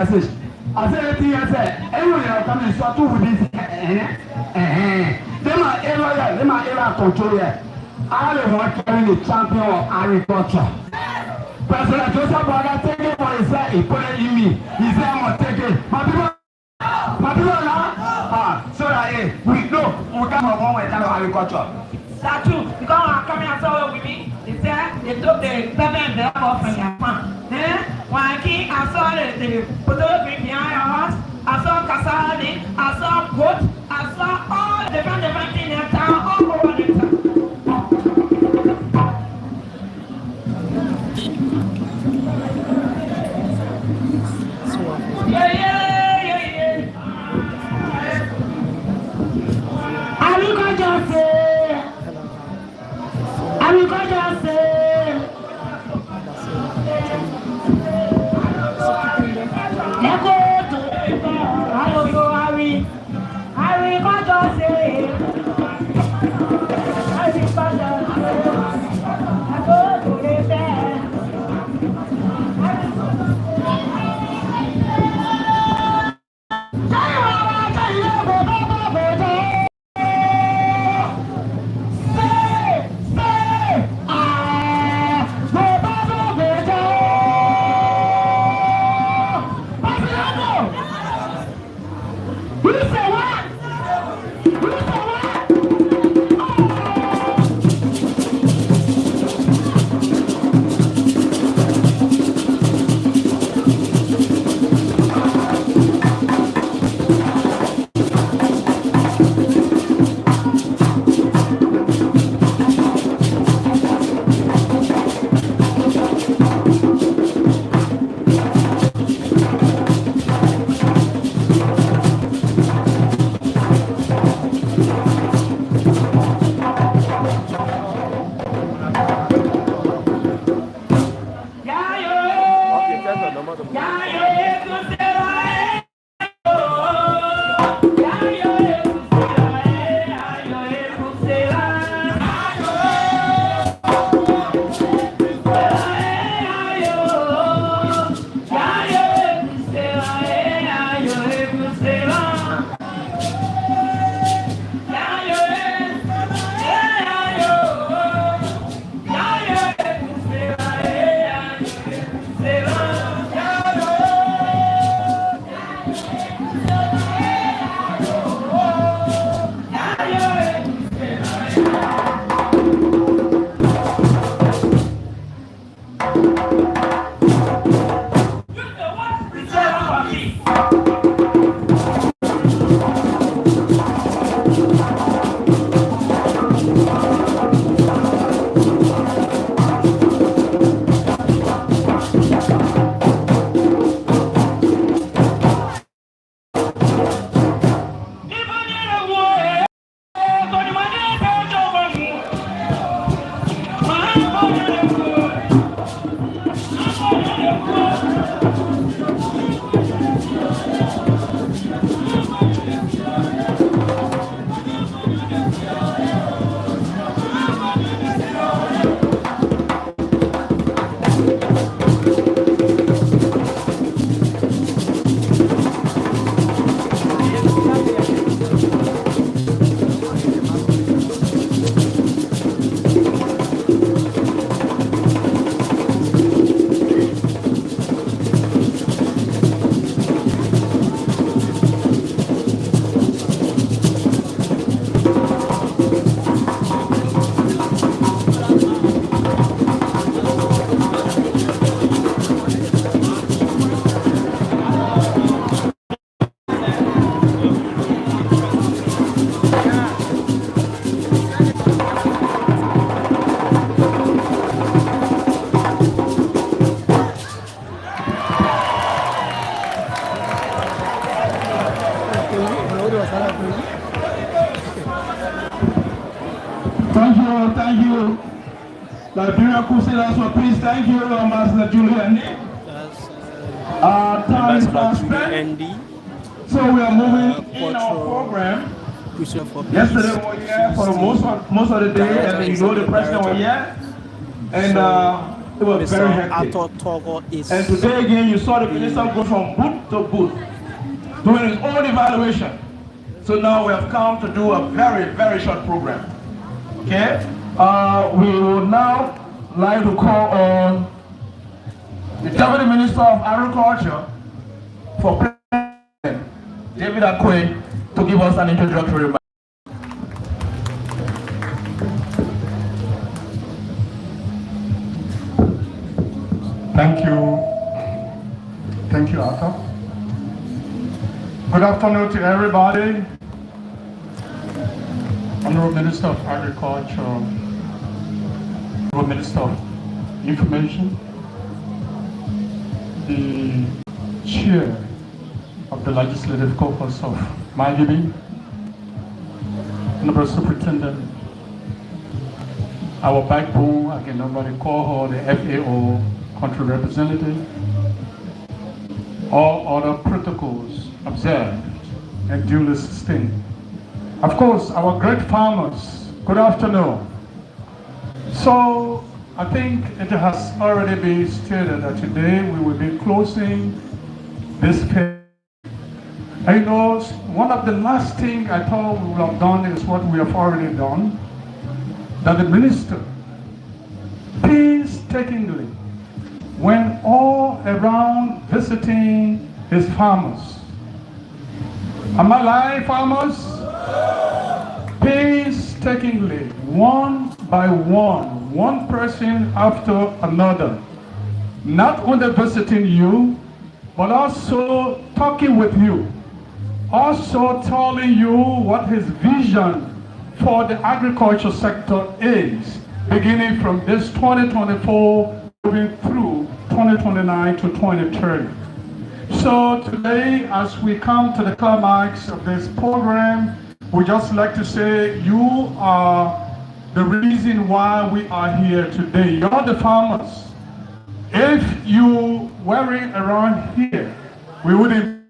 message. I said, I said, everyone coming to two with this. Them are era control here. I want carrying the champion of agriculture. President Joseph Boga take it for himself. He put it in me. He said, I'm going to take it. My people now, so that we know we come from one way to agriculture. That's true. Because I'm coming and saw with me. They said they took the seven they have off from your farm. When I came, I saw the potato green behind your house. I saw cassava, I saw goat, I saw all different things in town, all over the town. Thank you. Liberia Crusaders, so please thank you, Ambassador Julian. So we are moving in our program. Yesterday we were here for most of the day, and you know the president was here. And It was very hectic. And today again, you saw the minister go from booth to booth, doing his own evaluation. So now we have come to do a very, very short program. Okay? We will now like to call on the Deputy Minister of Agriculture for President David Akwe to give us an introductory remark. Thank you, Arthur. Good afternoon to everybody. Honorable Minister of Agriculture, Honorable Minister of Information, the Chair of the Legislative Caucus of Magibi, Honorable Superintendent, our backbone, I can nobody call her the FAO country representative, all other protocols observed and duly sustained. Of course, our great farmers, good afternoon. So, I think it has already been stated that today we will be closing this page. I know one of the last things I thought we would have done is what we have already done, that the minister painstakingly went all around visiting his farmers. Am I lying, farmers? Painstakingly, one by one person after another, not only visiting you, but also talking with you, also telling you what his vision for the agriculture sector is, beginning from this 2024 moving through 2029 to 2030. So today, as we come to the climax of this program, we just like to say you are the reason why we are here today. You're the farmers. If you weren't around here, we wouldn't.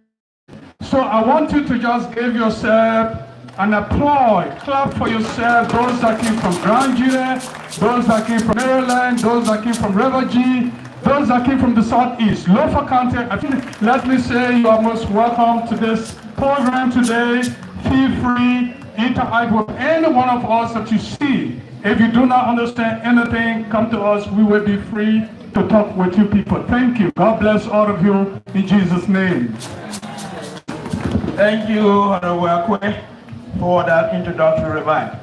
So I want you to just give yourself an applause, clap for yourself, those that came from Grand Judah, those that came from Maryland, those that came from River G, those that came from the Southeast, Lofa County. I think, let me say you are most welcome to this program today. Feel free, interact with any one of us that you see. If you do not understand anything, come to us. We will be free to talk with you people. Thank you. God bless all of you in Jesus' name. Thank you, Honorable Akwe, for that introductory remark.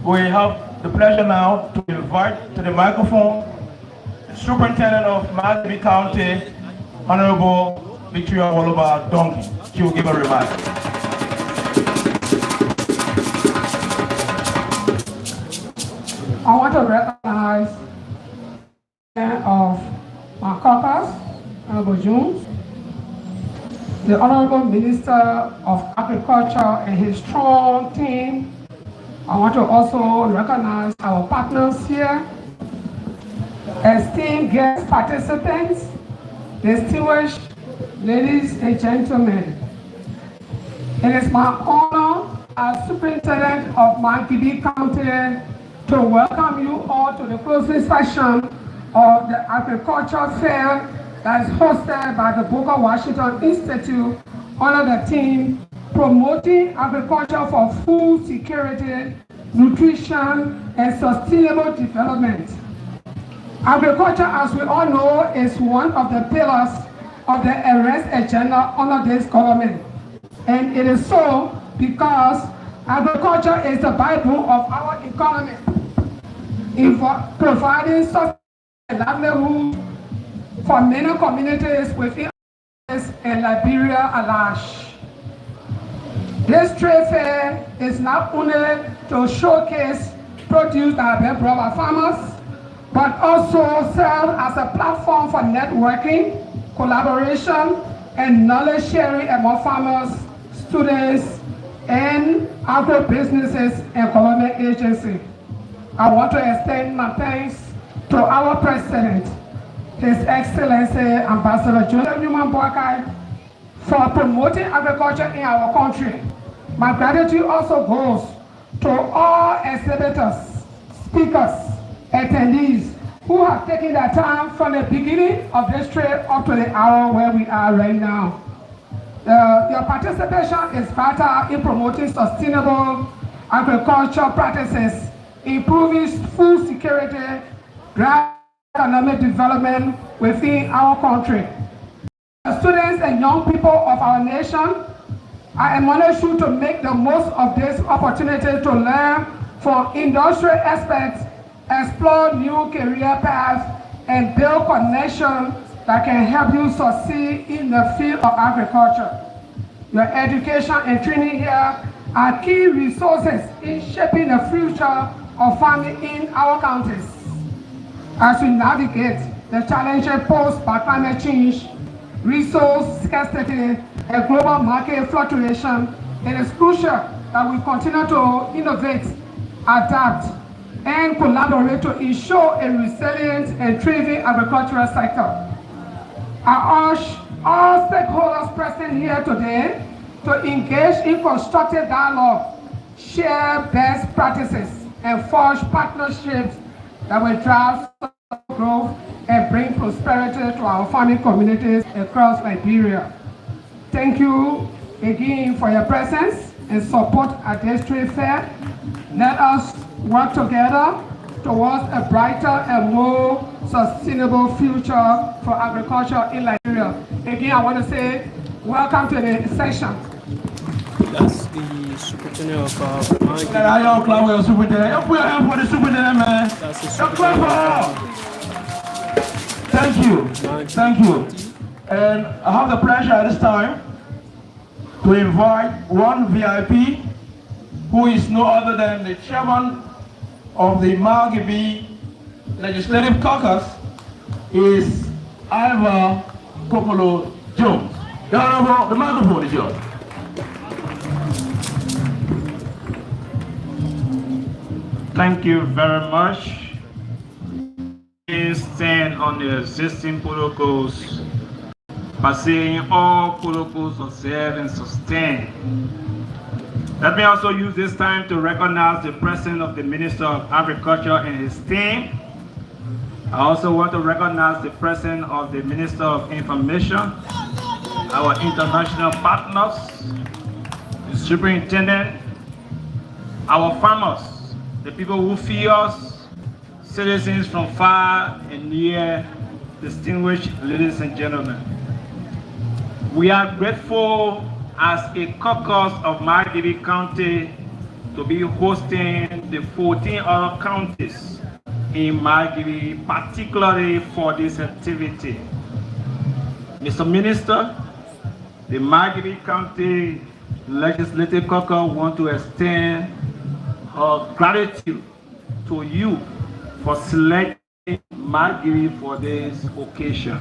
We have the pleasure now to invite to the microphone the Superintendent of Magibi County, Honorable Victoria Woloba Donkey. She will give a remark. I want to recognize the of my caucus, Honorable Jones, the Honorable Minister of Agriculture and his strong team. I want to also recognize our partners here, esteemed guest participants, distinguished ladies and gentlemen. It is my honor as Superintendent of Magibi County to welcome you all to the closing session of the Agriculture Fair that is hosted by the Booker Washington Institute under the theme Promoting Agriculture for Food Security, Nutrition, and Sustainable Development. Agriculture, as we all know, is one of the pillars of the arrest agenda under this government. And it is so because agriculture is the backbone of our economy, in providing sustainable livelihood for many communities within and Liberia at large. This trade fair is not only to showcase produce that have been brought by farmers, but also serve as a platform for networking, collaboration, and knowledge sharing among farmers, students, and agro-businesses and government agencies. I want to extend my thanks to our President, His Excellency Ambassador Joseph Newman Boakai, for promoting agriculture in our country. My gratitude also goes to all exhibitors, speakers, attendees, who have taken their time from the beginning of this trip up to the hour where we are right now. Your participation is vital in promoting sustainable agricultural practices, improving food security, driving economic development within our country. The students and young people of our nation, I admonish you to make the most of this opportunity to learn from industrial experts, explore new career paths, and build connections that can help you succeed in the field of agriculture. Your education and training here are key resources in shaping the future of farming in our counties. As we navigate the challenges posed by climate change, resource scarcity, and global market fluctuation, it is crucial that we continue to innovate, adapt, and collaborate to ensure a resilient and thriving agricultural sector. I urge all stakeholders present here today to engage in constructive dialogue, share best practices, and forge partnerships that will drive growth and bring prosperity to our farming communities across Liberia. Thank you again for your presence and support at this trade fair. Let us work together towards a brighter and more sustainable future for agriculture in Liberia. Again, I want to say welcome to the session. That's the superintendent of Mike. Y'all clap for your superintendent. Y'all put your hand for the superintendent, man. That's the Y'all clap for her. Thank you. Thank you. And I have the pleasure at this time to invite one VIP who is no other than the chairman of the Margibi Legislative Caucus, is Ivor Kokolo Jones. The Honorable, the microphone is yours. Thank you very much. Please stand on the existing protocols by saying all protocols observed and sustained. Let me also use this time to recognize the presence of the Minister of Agriculture and his team. I also want to recognize the presence of the Minister of Information, our international partners, the superintendent, our farmers, the people who feed us, citizens from far and near, distinguished ladies and gentlemen. We are grateful as a caucus of Margibi County to be hosting the 14 other counties in Margibi, particularly for this activity. Mr. Minister, the Margibi County Legislative Caucus want to extend our gratitude to you for selecting Margibi for this occasion.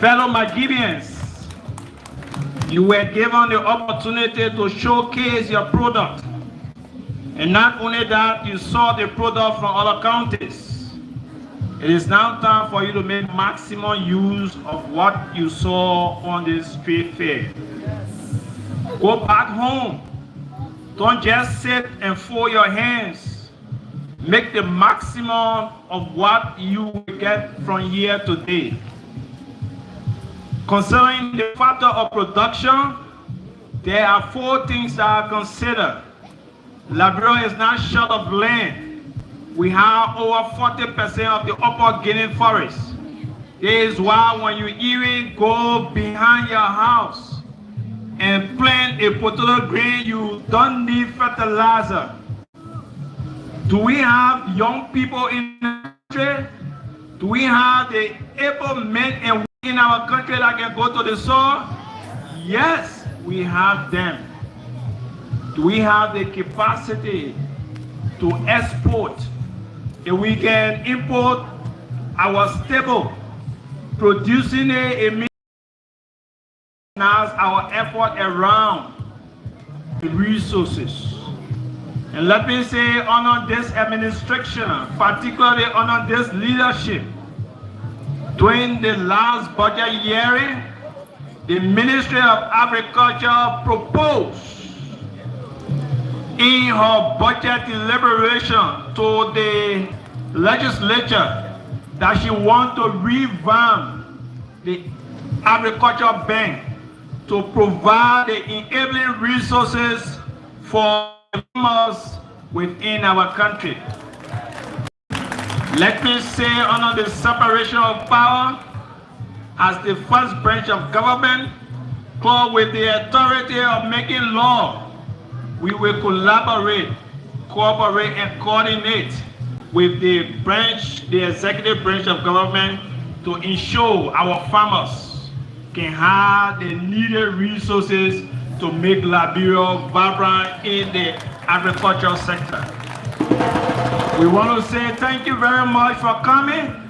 Fellow Margibians, you were given the opportunity to showcase your product. And not only that, you saw the product from other counties. It is now time for you to make maximum use of what you saw on this trade fair. Go back home. Don't just sit and fold your hands. Make the maximum of what you will get from here today. Concerning the factor of production, there are 4 things that are considered. Liberia is not short of land. We have over 40% of the upper Guinea forest. This is why when you even go behind your house and plant a potato grain, you don't need fertilizer. Do we have young people in the country? Do we have the able men and women in our country that can go to the soil? Yes, we have them. Do we have the capacity to export? If we can import our staple, producing a our effort around the resources. And let me say, under this administration, particularly under this leadership, during the last budget hearing, the Ministry of Agriculture proposed in her budget deliberation to the legislature that she wants to revamp the agricultural bank to provide the enabling resources for farmers within our country. Let me say, under the separation of power, as the first branch of government, clothed with the authority of making law, we will collaborate, cooperate, and coordinate with the executive branch of government to ensure our farmers can have the needed resources to make Liberia vibrant in the agricultural sector. We want to say thank you very much for coming.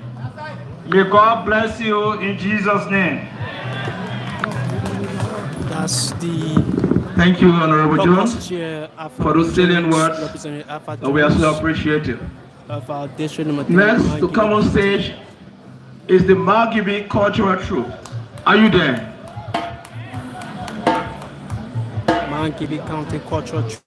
May God bless you in Jesus' name. That's the Thank you, Honorable Jones, chair for those salient words. We also appreciate it. Next to come on stage is the Margibi Cultural Troupe. Are you there? Margibi County Cultural Troupe.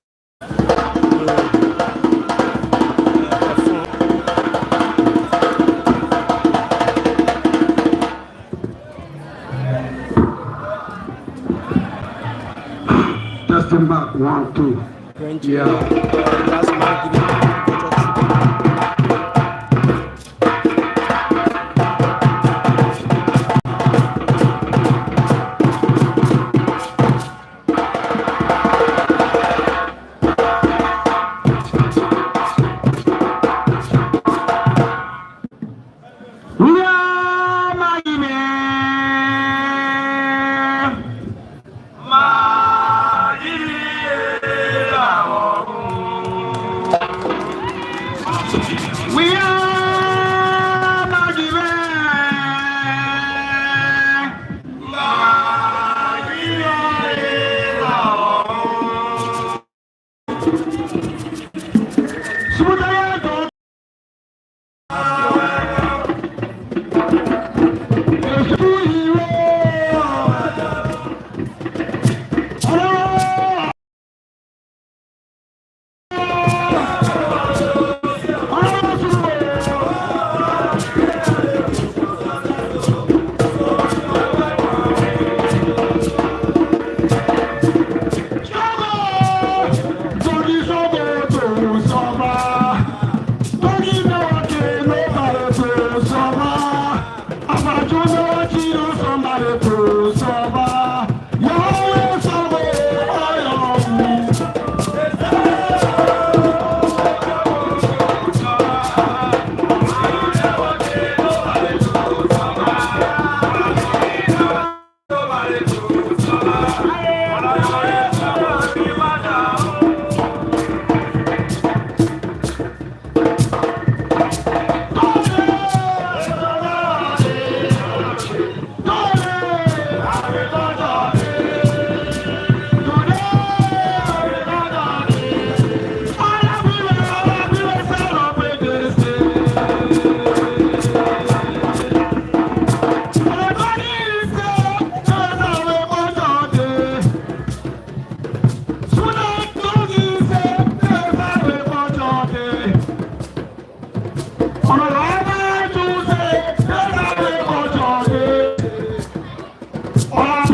Testing back, 1, 2. Yeah. That's Margibi Cultural Troupe. Oh,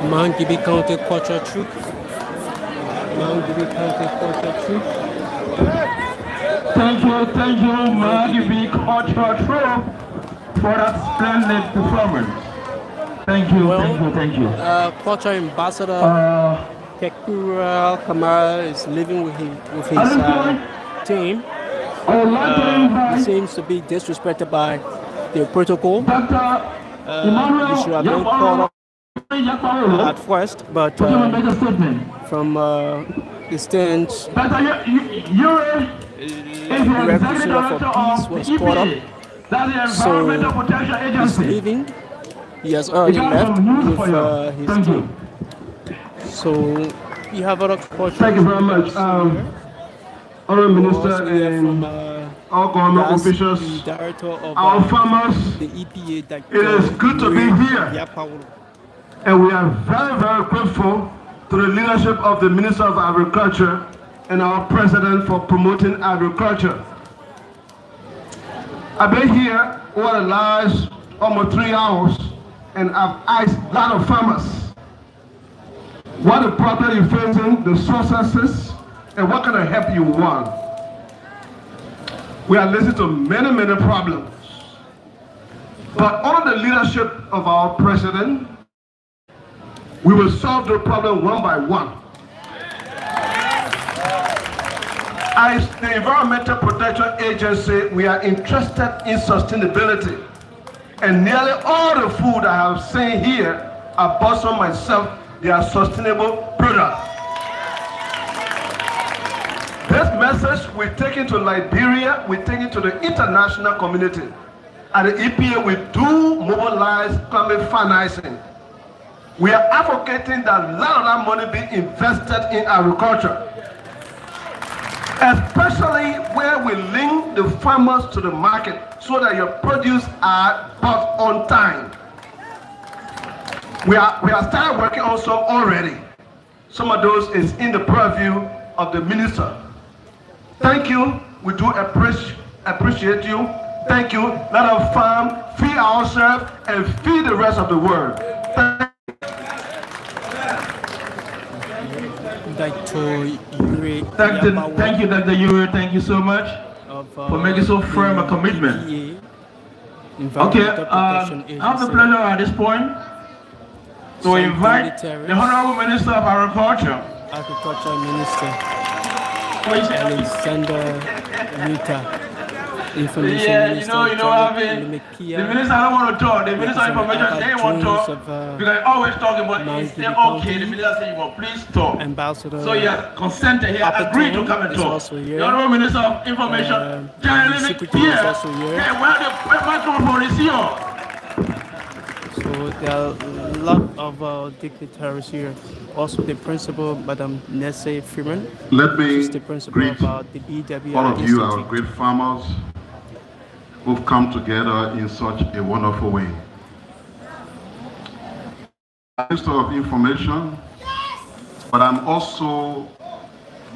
Mangibi County Culture Troop. Mangibi County Culture Troop. Thank you, Magibi Cultural Troop, for that splendid performance. Thank you. Culture Ambassador Ku-Wor Kamara is living with his team. He seems to be disrespected by the protocol. He should have been caught up at first, but from the stands, the representative for peace was caught up. So he's leaving. He has already left with his team. So we have other culture. Thank you very much. Honorable Minister and all government officials, the director of our farmers, the EPA. it is good to be here. And we are very, very grateful to the leadership of the Minister of Agriculture and our President for promoting agriculture. I've been here over the last almost 3 hours and I've asked a lot of farmers what the problem you're facing, the sources, and what kind of help you want. We are listening to many problems. But under the leadership of our President, we will solve the problem one by one. As the Environmental Protection Agency, we are interested in sustainability. And nearly all the food I have seen here, I bought some myself, they are sustainable products. This message we take into Liberia, we take it to the international community. At the EPA, we do mobilize climate financing. We are advocating that a lot of that money be invested in agriculture, especially where we link the farmers to the market so that your produce are bought on time. We are started working on some already. Some of those is in the purview of the minister. Thank you. We do appreciate you. Thank you. Let us farm, feed ourselves, and feed the rest of the world. Thank you, Dr. Yuri. Thank you so much for making so firm a commitment. Okay, I have the pleasure at this point to invite the Honorable Minister of Agriculture. Minister Alexander Rita. Information Minister, the minister don't want to talk. The minister of information, they want to talk because I always talking about they're okay. The minister said, well, please talk. Ambassador. So he has consented, he has agreed to come and talk. The Honorable Minister of Information, Jeremy here. Hey, where the microphone is here? So there are a lot of dignitaries here. Also the principal, Madam Nesse Freeman. Let me the principal greet of the BWI all of you, our Institute. great farmers, who've come together in such a wonderful way. Minister of Information, but I'm also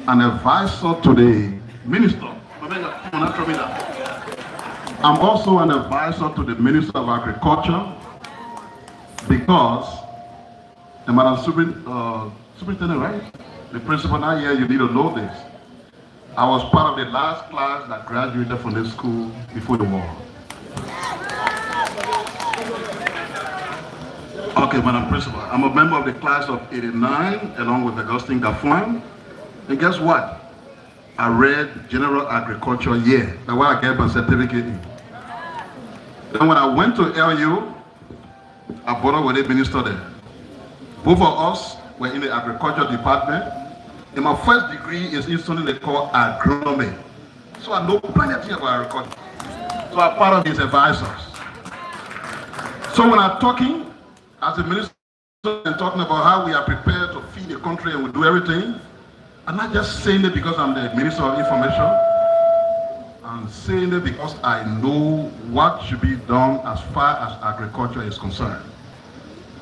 an advisor to the minister. I'm also an advisor to the Minister of Agriculture because the Madam Superintendent, right? The principal now here, you need to know this. I was part of the last class that graduated from this school before the war. Okay, Madam Principal, I'm a member of the class of '89 along with Augustine Gafwan. And guess what? I read General Agriculture here. That's why I get my certificate in. Then when I went to LU, I brought up with the minister there. Both of us were in the agriculture department. And my first degree is in something they call agronomy. So I know plenty about agriculture. So I'm part of his advisors. So when I'm talking, as a minister, and talking about how we are prepared to feed the country and we do everything, I'm not just saying it because I'm the Minister of Information. I'm saying it because I know what should be done as far as agriculture is concerned.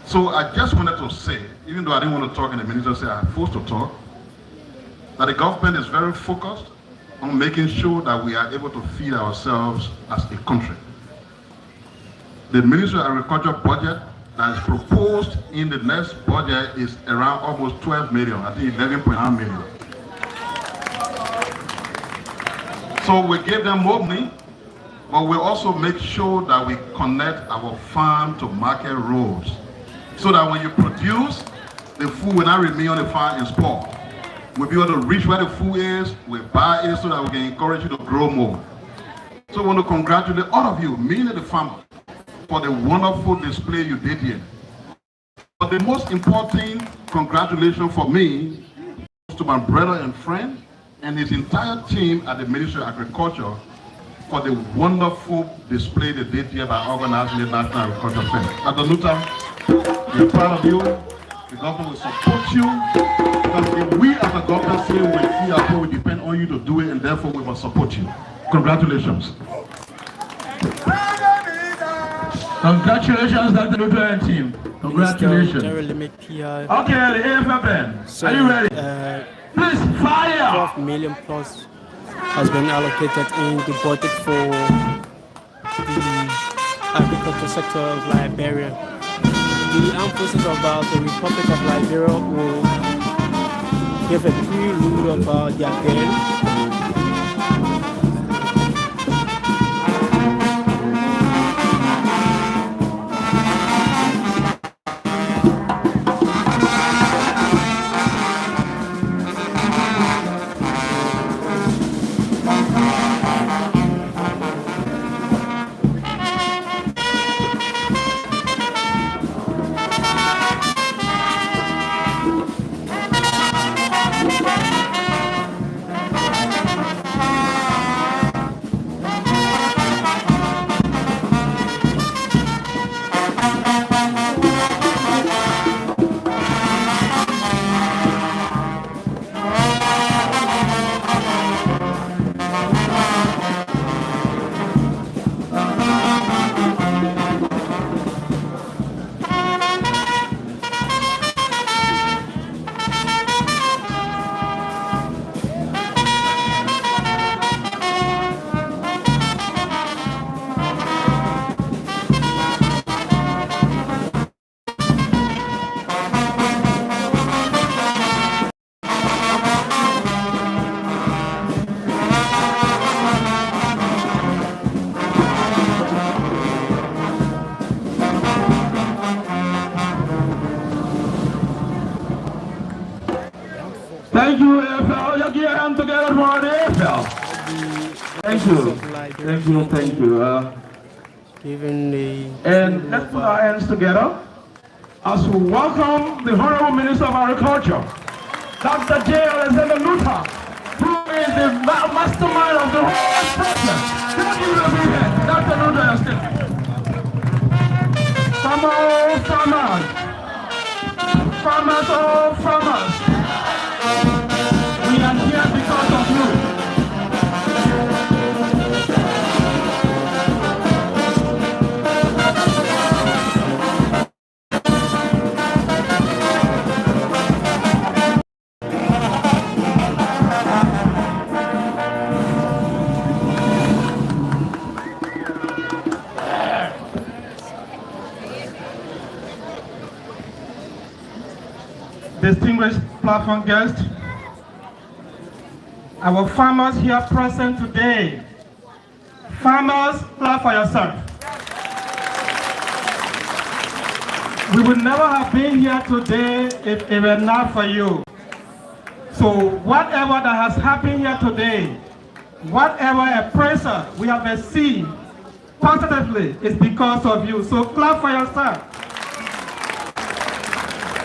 So I just wanted to say, even though I didn't want to talk and the minister said I'm forced to talk, that the government is very focused on making sure that we are able to feed ourselves as a country. The Ministry of Agriculture budget that is proposed in the next budget is around almost 12 million, I think 11.9 million. So we give them more money, but we also make sure that we connect our farm to market roads, so that when you produce, the food will not remain on the farm and spoil. We'll be able to reach where the food is, we buy it so that we can encourage you to grow more. So I want to congratulate all of you, meaning the farmers, for the wonderful display you did here. But the most important congratulations for me goes to my brother and friend and his entire team at the Ministry of Agriculture for the wonderful display they did here by organizing the National Agriculture Fair. Dr. Luther, we're proud of you. The government will support you, because if we as a government say we see our we depend on you to do it, and therefore we must support you. Congratulations. Congratulations, Dr. Luther and team. Congratulations. Okay, the AFFN, are you ready? Please fire! 12 million plus has been allocated in the budget for the agriculture sector of Liberia. The armed forces of the Republic of Liberia will give a prelude of their game. Thank you, AFL. You give your hand together for the AFL. Thank you. Thank you, thank you. And let's put our hands together as we welcome the Honorable Minister of Agriculture, Dr. J. Alexander Luther, who is the mastermind of the whole process. Thank you for being here. Dr. Luther, farmers, farmers, farmers, oh farmers. We are here because of you. Distinguished platform guests, our farmers here present today. Farmers, clap for yourself. We would never have been here today if it were not for you. So whatever that has happened here today, whatever appraisal we have received positively is because of you. So clap for yourself.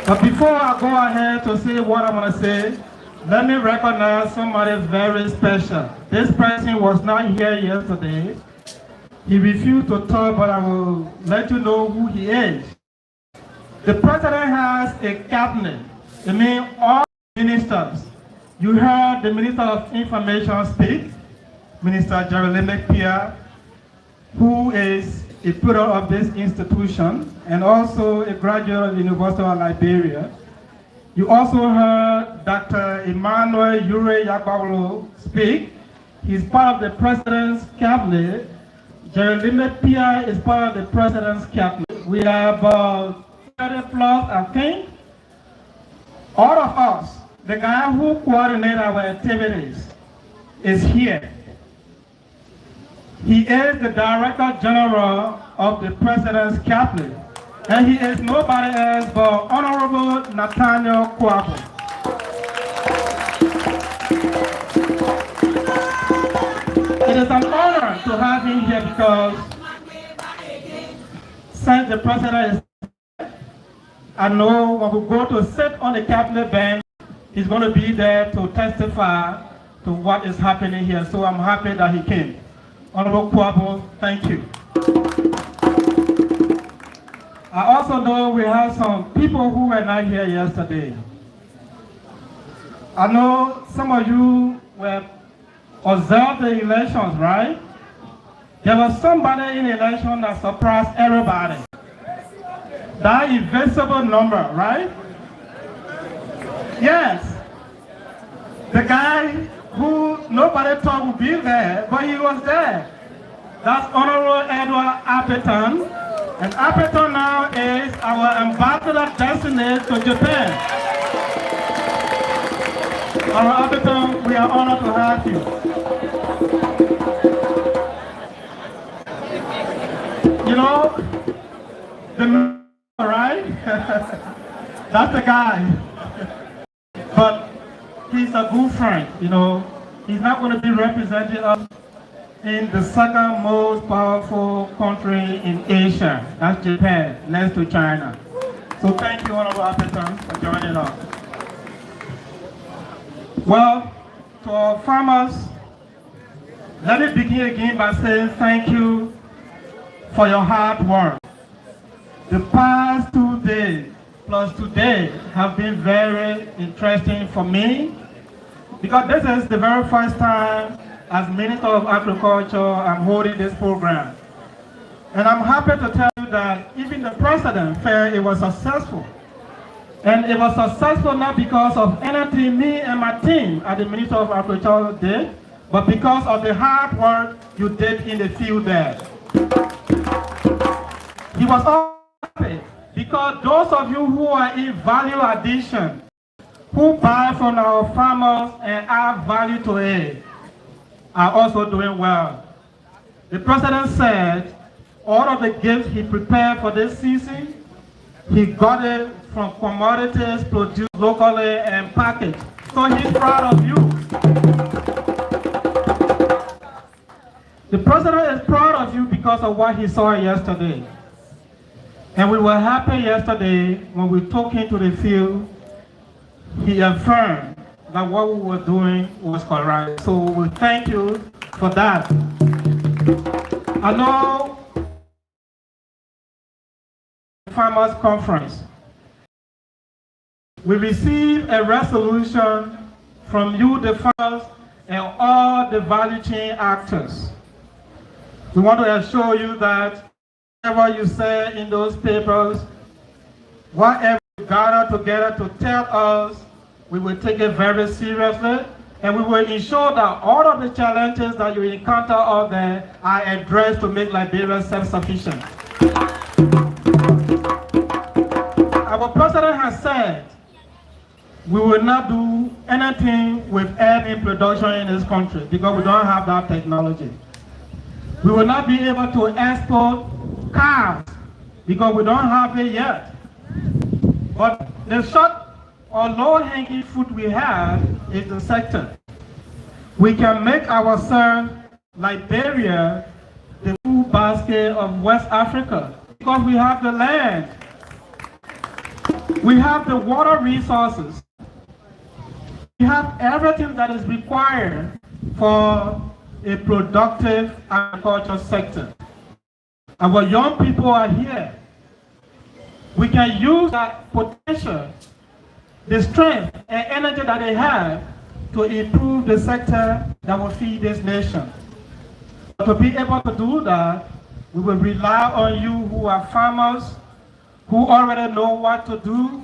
But before I go ahead to say what I'm going to say, let me recognize somebody very special. This person was not here yesterday. He refused to talk, but I will let you know who he is. The president has a cabinet. I mean, all ministers. You heard the Minister of Information speak, Minister Jeremy Pierre, who is a product of this institution and also a graduate of the University of Liberia. You also heard Dr. Emmanuel Ure Yagbawolo speak. He's part of the President's cabinet. Jeremy Pierre is part of the President's cabinet. We are about 30 plus, I think. All of us, the guy who coordinates our activities is here. He is the Director General of the President's Cabinet, and he is nobody else but Honorable Nathaniel Ku-Wor. It is an honor to have him here because since the President is here, I know when we go to sit on the Cabinet bench, he's going to be there to testify to what is happening here. So I'm happy that he came. Honorable Ku-Wor, thank you. I also know we have some people who were not here yesterday. I know some of you were observed the elections, right? There was somebody in the election that surprised everybody. That invisible number, right? Yes. The guy who nobody thought would be there, but he was there. That's Honorable Edward Appleton. And Appleton now is our ambassador destined to Japan. Honorable Appleton, we are honored to have you. You know, the right? That's the guy. But he's a good friend, you know. He's not going to be representing us in the second most powerful country in Asia. That's Japan, next to China. So thank you, Honorable Appleton, for joining us. Well, to our farmers, let me begin again by saying thank you for your hard work. The past 2 days plus today have been very interesting for me because this is the very first time as Minister of Agriculture I'm holding this program. And I'm happy to tell you that even the President felt it was successful. And it was successful not because of anything me and my team at the Minister of Agriculture did, but because of the hard work you did in the field there. He was also happy because those of you who are in value addition, who buy from our farmers and add value to it, are also doing well. The President said all of the gifts he prepared for this season, he got it from commodities produced locally and packaged. So he's proud of you. The President is proud of you because of what he saw yesterday. And we were happy yesterday when we took him to the field, he affirmed that what we were doing was correct. So we thank you for that. I know Farmers Conference, we received a resolution from you, the farmers, and all the value chain actors. We want to assure you that whatever you say in those papers, whatever you gather together to tell us, we will take it very seriously, and we will ensure that all of the challenges that you encounter out there are addressed to make Liberia self-sufficient. Our President has said we will not do anything with egg production in this country because we don't have that technology. We will not be able to export cows because we don't have it yet. But the short or low-hanging fruit we have is the sector. We can make ourselves Liberia the food basket of West Africa because we have the land. We have the water resources. We have everything that is required for a productive agriculture sector. Our young people are here. We can use that potential, the strength and energy that they have to improve the sector that will feed this nation. To be able to do that, we will rely on you who are farmers, who already know what to do,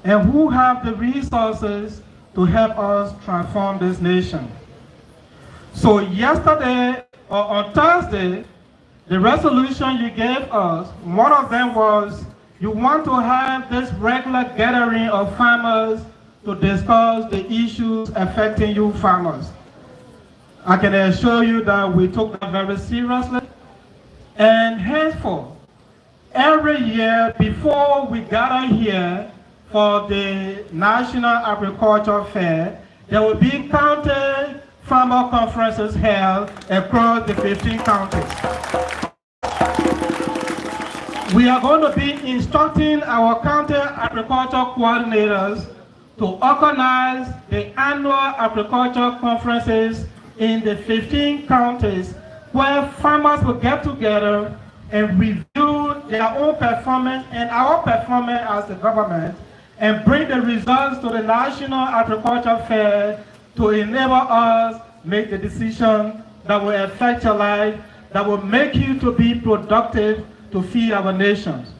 and who have the resources to help us transform this nation. So yesterday, or on Thursday, The resolution you gave us, one of them was you want to have this regular gathering of farmers to discuss the issues affecting you farmers. I can assure you that we took that very seriously. And henceforth, every year before we gather here for the National Agriculture Fair, there will be county farmer conferences held across the 15 counties. We are going to be instructing our county agriculture coordinators to organize the annual agriculture conferences in the 15 counties where farmers will get together and review their own performance and our performance as the government and bring the results to the National Agriculture Fair to enable us make the decision that will affect your life, that will make you to be productive to feed our nations.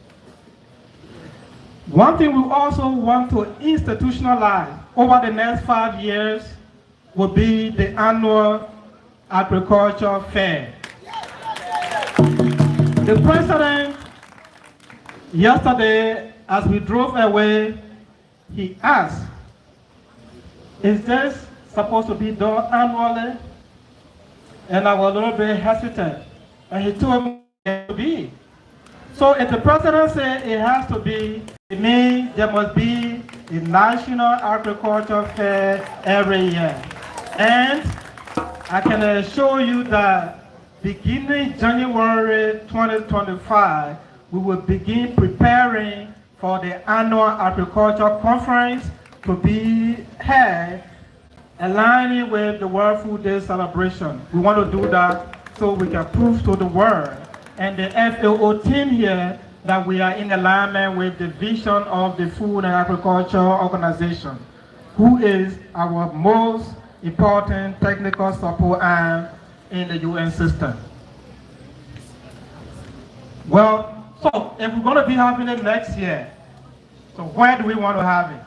One thing we also want to institutionalize over the next 5 years will be the annual agriculture fair. The president, yesterday, as we drove away, he asked, is this supposed to be done annually? And I was a little bit hesitant. And he told me it to be. So if the president said it has to be, it means there must be a national agriculture fair every year. And I can assure you that beginning January 2025, we will begin preparing for the annual agriculture conference to be held aligning with the World Food Day celebration. We want to do that so we can prove to the world and the FAO team here that we are in alignment with the vision of the Food and Agriculture Organization, who is our most important technical support arm in the UN system. Well, so if we're going to be having it next year, so where do we want to have it?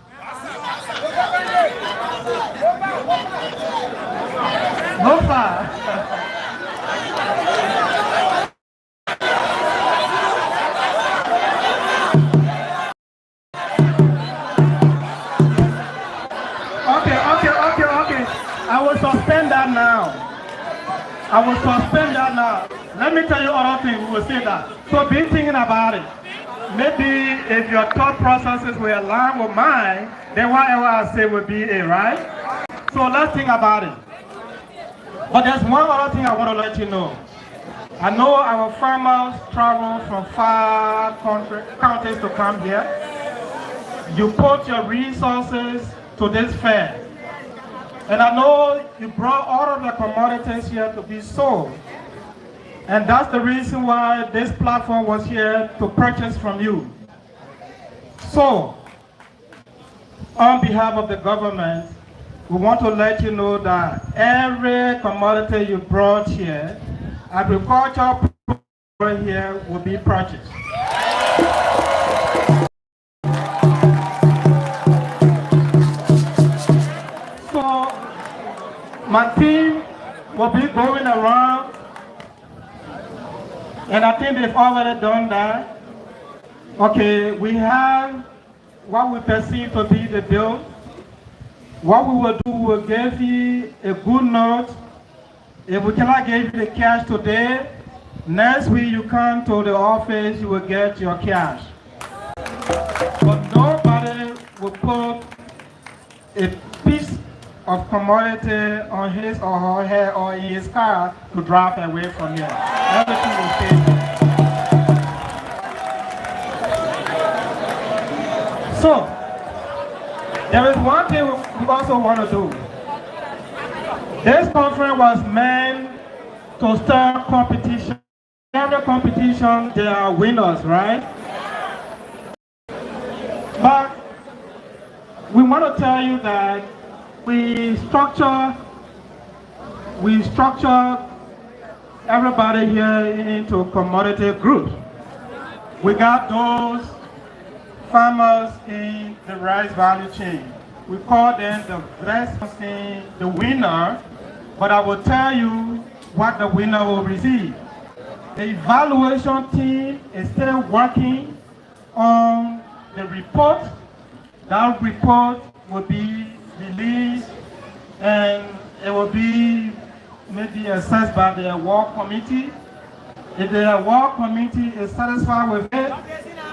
No far. Okay. I will suspend that now. Let me tell you other things, we will say that. So be thinking about it. Maybe if your thought processes will align with mine, then whatever I say will be it, right? So let's think about it. But there's one other thing I want to let you know. I know our farmers travel from far counties to come here. You put your resources to this fair. And I know you brought all of the commodities here to be sold. And that's the reason why this platform was here to purchase from you. So, on behalf of the government, we want to let you know that every commodity you brought here, agriculture here will be purchased. So, my team will be going around, and I think they've already done that. Okay, we have what we perceive to be the bill. What we will do, we will give you a good note. If we cannot give you the cash today, next week you come to the office, you will get your cash. But nobody will put a piece of commodity on his or her head or in his car to drive away from here. Everything will stay there. So, there is one thing we also want to do. This conference was meant to stir competition. Every competition, there are winners, right? But we want to tell you that we structure everybody here into commodity groups. We got those farmers in the rice value chain. We call them the winner, but I will tell you what the winner will receive. The evaluation team is still working on the report. That report will be released and it will be maybe assessed by the award committee. If the award committee is satisfied with it,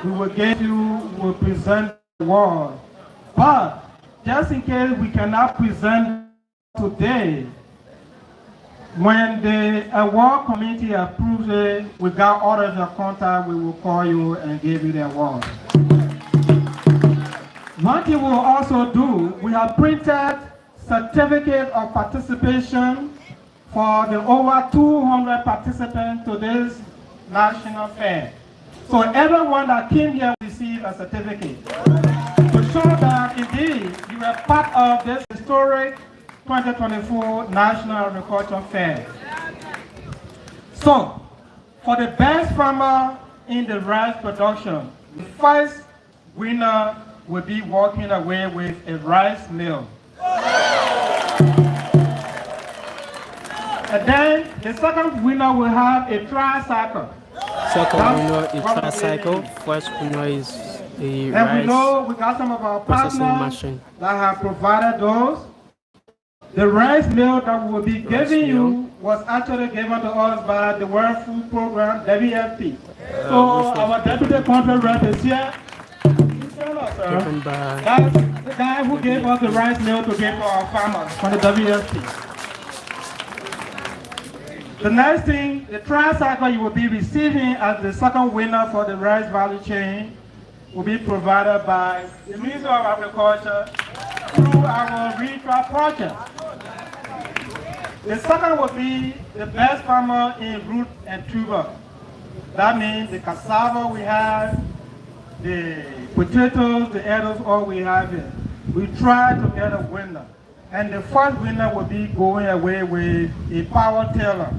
we will present the award. But just in case we cannot present today, when the award committee approves it, we got all of your contact, we will call you and give you the award. One thing we'll also do, we have printed certificate of participation for the over 200 participants to this national fair. So everyone that came here will receive a certificate to show that indeed you were part of this historic 2024 National Agriculture Fair. So, for the best farmer in the rice production, the first winner will be walking away with a rice mill. And then the second winner will have a tricycle. Second winner is tricycle. First winner is a and rice we know we got some of our processing partners machine. that have provided those. The rice mill that we will be giving you was actually given to us by the World Food Program, WFP. So our deputy country rep is here. Given by That's the guy who gave us the rice mill to give to our farmers from the WFP. The next thing, the tricycle you will be receiving as the second winner for the rice value chain will be provided by the Ministry of Agriculture through our RETRA project. The second will be the best farmer in root and tuber. That means the cassava we have, the potatoes, the edibles, all we have here. We try to get a winner. And the first winner will be going away with a power tiller.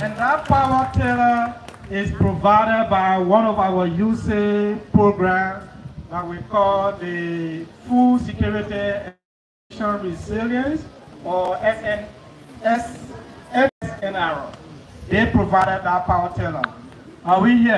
And that power tiller is provided by one of our USAID programs that we call the Food Security and Resilience, or SNR. They provided that power tiller. Are we here?